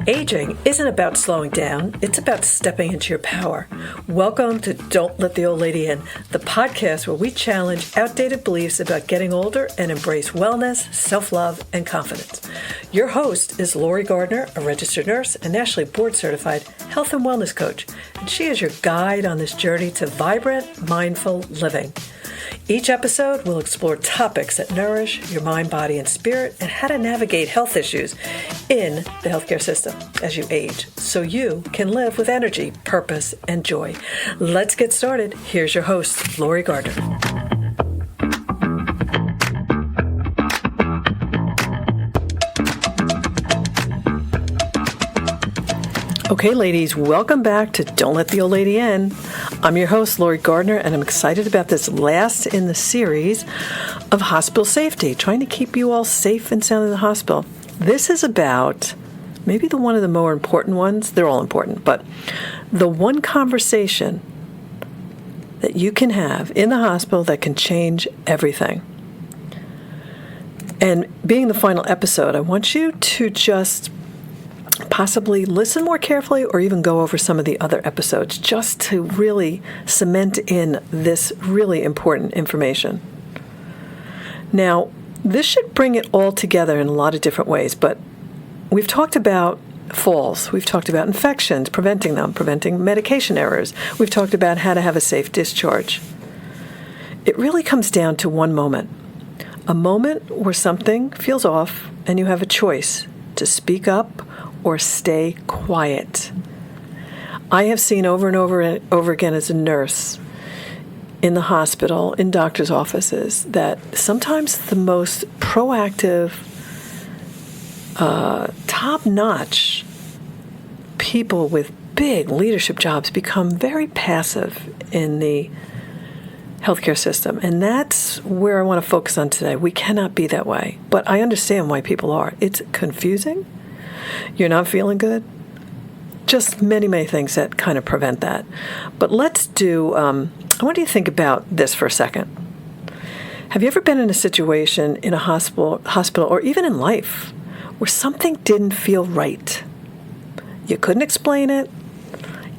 Aging isn't about slowing down, it's about stepping into your power. Welcome to Don't Let the Old Lady In, the podcast where we challenge outdated beliefs about getting older and embrace wellness, self-love, and confidence. Your host is Lori Gardner, a registered nurse and nationally board-certified health and wellness coach, and she is your guide on this journey to vibrant, mindful living. Each episode will explore topics that nourish your mind, body, and spirit, and how to navigate health issues in the healthcare system as you age, so you can live with energy, purpose, and joy. Let's get started. Here's your host, Lori Gardner. Okay, ladies, welcome back to Don't Let the Old Lady In. I'm your host, Lori Gardner, and I'm excited about this last in the series of hospital safety, trying to keep you all safe and sound in the hospital. This is about maybe one of the more important ones. They're all important, but the one conversation that you can have in the hospital that can change everything. And being the final episode, I want you to just possibly listen more carefully or even go over some of the other episodes just to really cement in this really important information. Now, this should bring it all together in a lot of different ways, but we've talked about falls. We've talked about infections, preventing them, preventing medication errors. We've talked about how to have a safe discharge. It really comes down to one moment, a moment where something feels off and you have a choice to speak up or stay quiet. I have seen over and over and over again as a nurse in the hospital, in doctors' offices, that sometimes the most proactive, top-notch people with big leadership jobs become very passive in the healthcare system. And that's where I want to focus on today. We cannot be that way. But I understand why people are. It's confusing. You're not feeling good. Just many, many things that kind of prevent that. But let's do, I want you to think about this for a second. Have you ever been in a situation in a hospital, or even in life, where something didn't feel right? You couldn't explain it.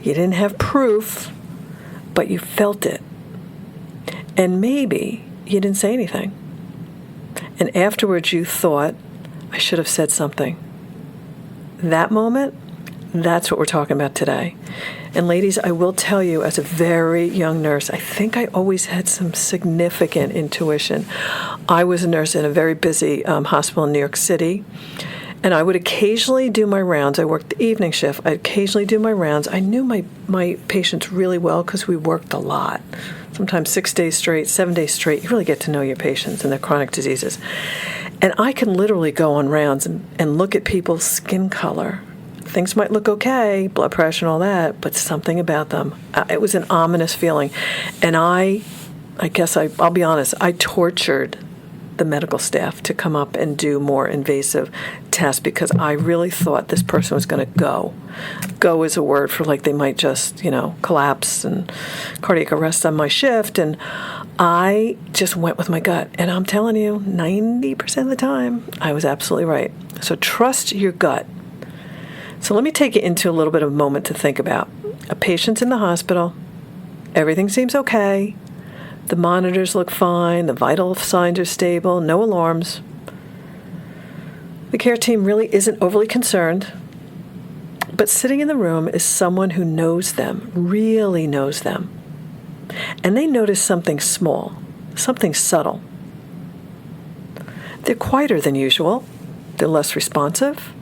You didn't have proof, but you felt it. And maybe you didn't say anything. And afterwards you thought, I should have said something. That moment, that's what we're talking about today. And ladies, I will tell you, as a very young nurse, I think I always had some significant intuition. I was a nurse in a very busy hospital in New York City, and I would occasionally do my rounds. I worked the evening shift. I'd occasionally do my rounds. I knew my patients really well because we worked a lot. Sometimes 6 days straight, 7 days straight. You really get to know your patients and their chronic diseases. And I can literally go on rounds and look at people's skin color. Things might look okay, blood pressure and all that, but something about them. It was an ominous feeling. And I guess I'll be honest, I tortured the medical staff to come up and do more invasive tests because I really thought this person was going to go. Go is a word for like they might just, collapse and cardiac arrest on my shift. And I just went with my gut. And I'm telling you, 90% of the time, I was absolutely right. So trust your gut. So let me take you into a little bit of a moment to think about. A patient's in the hospital. Everything seems okay. The monitors look fine. The vital signs are stable. No alarms. The care team really isn't overly concerned. But sitting in the room is someone who knows them, really knows them. And they notice something small, something subtle. They're quieter than usual. They're less responsive.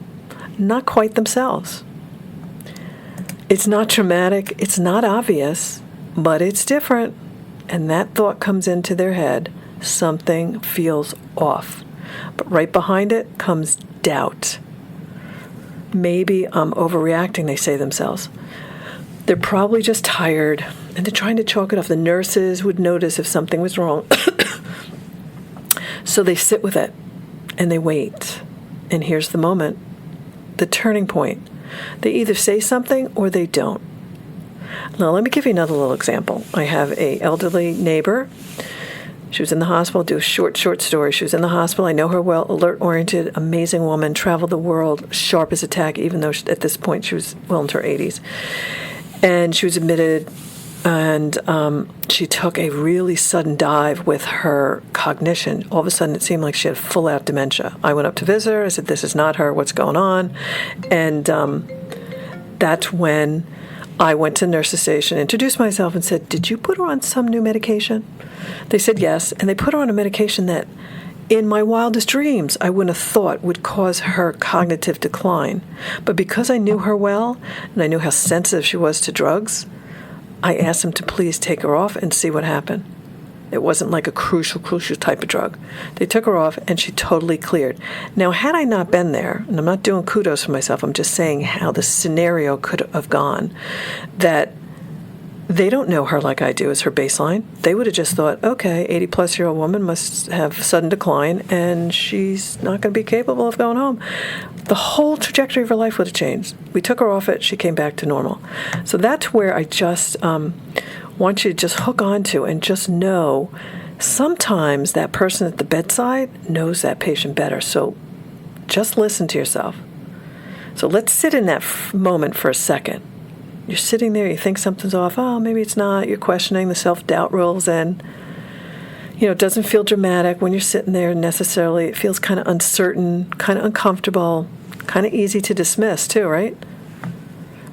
Not quite themselves. It's not traumatic. It's not obvious. But it's different. And that thought comes into their head. Something feels off. But right behind it comes doubt. Maybe I'm overreacting, they say themselves. They're probably just tired, and they're trying to chalk it off. The nurses would notice if something was wrong. So they sit with it, and they wait. And here's the moment, the turning point. They either say something or they don't. Now, let me give you another little example. I have an elderly neighbor She was in the hospital. Do a short story. She was in the hospital. I know her well. Alert-oriented, amazing woman. Traveled the world, sharp as a tack. Even though at this point she was well into her 80s, and she was admitted, and she took a really sudden dive with her cognition. All of a sudden, it seemed like she had full-out dementia. I went up to visit her. I said, "This is not her. What's going on?" And that's when I went to the nurse's station, introduced myself, and said, "Did you put her on some new medication?" They said yes, and they put her on a medication that, in my wildest dreams, I wouldn't have thought would cause her cognitive decline. But because I knew her well, and I knew how sensitive she was to drugs, I asked them to please take her off and see what happened. It wasn't like a crucial type of drug. They took her off, and she totally cleared. Now, had I not been there, and I'm not doing kudos for myself, I'm just saying how the scenario could have gone, that they don't know her like I do as her baseline. They would have just thought, okay, 80-plus-year-old woman must have sudden decline, and she's not going to be capable of going home. The whole trajectory of her life would have changed. We took her off it. She came back to normal. So that's where I just want you to just hook onto and just know sometimes that person at the bedside knows that patient better. So just listen to yourself. So let's sit in that moment for a second. You're sitting there, you think something's off. Oh, maybe it's not. You're questioning. The self-doubt rolls in. It doesn't feel dramatic when you're sitting there necessarily. It feels kind of uncertain, kind of uncomfortable, kind of easy to dismiss too, right?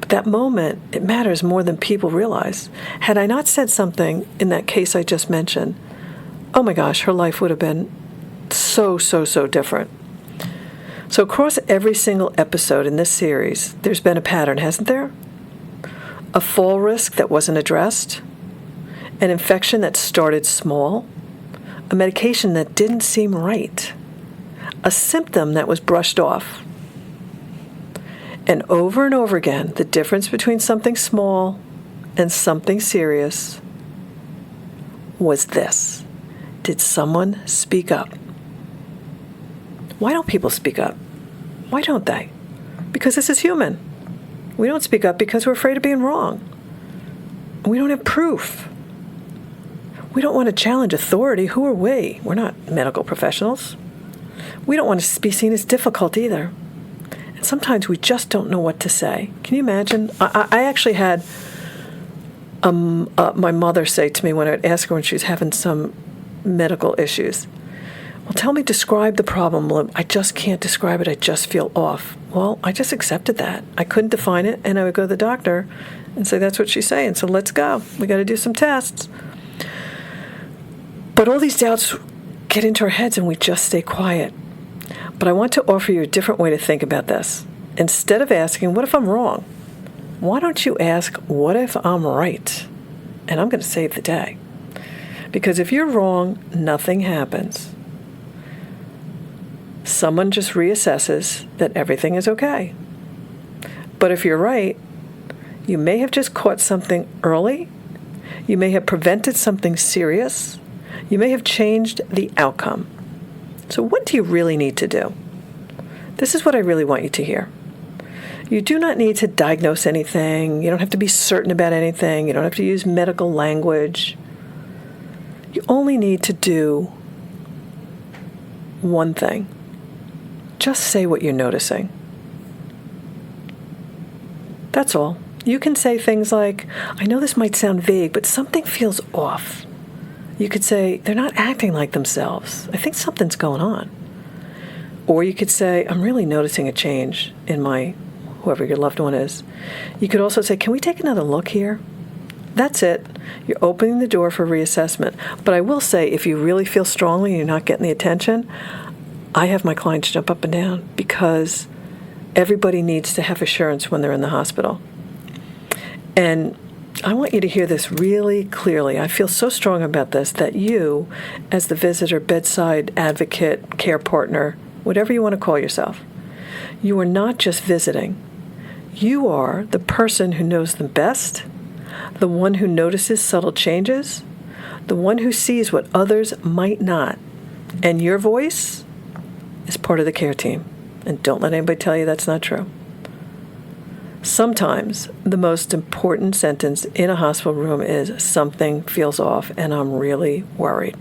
But that moment, it matters more than people realize. Had I not said something in that case I just mentioned, oh my gosh, her life would have been so different. So across every single episode in this series, there's been a pattern, hasn't there? A fall risk that wasn't addressed, an infection that started small, a medication that didn't seem right, a symptom that was brushed off. And over again, the difference between something small and something serious was this. Did someone speak up? Why don't people speak up? Why don't they? Because this is human. We don't speak up because we're afraid of being wrong. We don't have proof. We don't want to challenge authority. Who are we? We're not medical professionals. We don't want to be seen as difficult either. And sometimes we just don't know what to say. Can you imagine? I actually had my mother say to me when I'd ask her when she was having some medical issues, well, describe the problem. Well, I just can't describe it. I just feel off. Well, I just accepted that. I couldn't define it, and I would go to the doctor and say, that's what she's saying, so let's go. We got to do some tests. But all these doubts get into our heads, and we just stay quiet. But I want to offer you a different way to think about this. Instead of asking, what if I'm wrong? Why don't you ask, what if I'm right? And I'm going to save the day. Because if you're wrong, nothing happens. Someone just reassesses that everything is okay. But if you're right, you may have just caught something early. You may have prevented something serious. You may have changed the outcome. So what do you really need to do? This is what I really want you to hear. You do not need to diagnose anything. You don't have to be certain about anything. You don't have to use medical language. You only need to do one thing. Just say what you're noticing. That's all. You can say things like, I know this might sound vague, but something feels off. You could say, they're not acting like themselves. I think something's going on. Or you could say, I'm really noticing a change in whoever your loved one is. You could also say, can we take another look here? That's it. You're opening the door for reassessment. But I will say, if you really feel strongly and you're not getting the attention, I have my clients jump up and down because everybody needs to have assurance when they're in the hospital. And I want you to hear this really clearly. I feel so strong about this that you, as the visitor, bedside advocate, care partner, whatever you want to call yourself, you are not just visiting. You are the person who knows them best, the one who notices subtle changes, the one who sees what others might not. And your voice is part of the care team. And don't let anybody tell you that's not true. Sometimes the most important sentence in a hospital room is, something feels off and I'm really worried.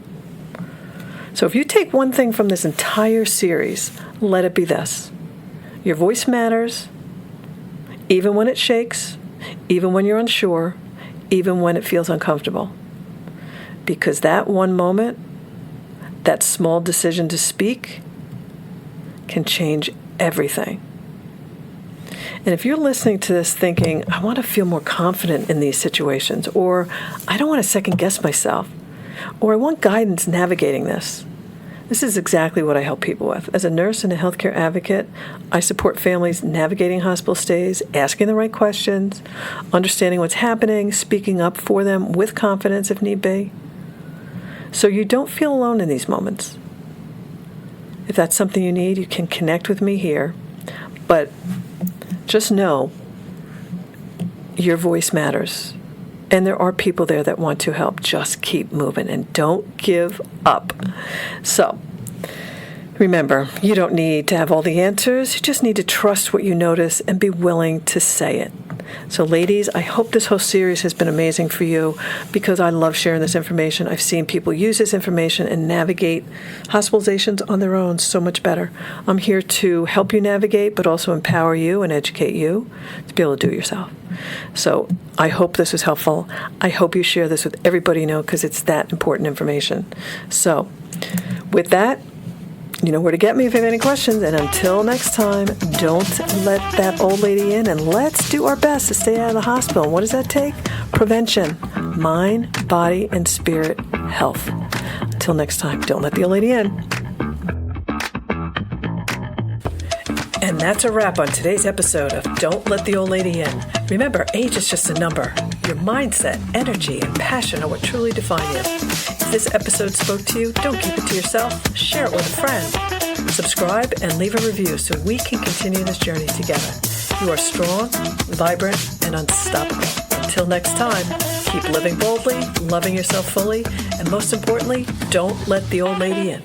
So if you take one thing from this entire series, let it be this. Your voice matters, even when it shakes, even when you're unsure, even when it feels uncomfortable. Because that one moment, that small decision to speak, can change everything. And if you're listening to this thinking, I want to feel more confident in these situations, or I don't want to second guess myself, or I want guidance navigating this, this is exactly what I help people with. As a nurse and a healthcare advocate, I support families navigating hospital stays, asking the right questions, understanding what's happening, speaking up for them with confidence if need be. So you don't feel alone in these moments. If that's something you need, you can connect with me here. But just know your voice matters. And there are people there that want to help. Just keep moving and don't give up. So, remember, you don't need to have all the answers. You just need to trust what you notice and be willing to say it. So, ladies, I hope this whole series has been amazing for you because I love sharing this information. I've seen people use this information and navigate hospitalizations on their own so much better. I'm here to help you navigate, but also empower you and educate you to be able to do it yourself. So I hope this was helpful. I hope you share this with everybody you know because it's that important information. So with that, you know where to get me if you have any questions. And until next time, don't let that old lady in, and let's do our best to stay out of the hospital. And what does that take? Prevention. Mind, body, and spirit health. Until next time, don't let the old lady in. And that's a wrap on today's episode of Don't Let the Old Lady In. Remember, age is just a number. Your mindset, energy, and passion are what truly define you. If this episode spoke to you, don't keep it to yourself. Share it with a friend. Subscribe and leave a review so we can continue this journey together. You are strong, vibrant, and unstoppable. Until next time, keep living boldly, loving yourself fully, and most importantly, don't let the old lady in.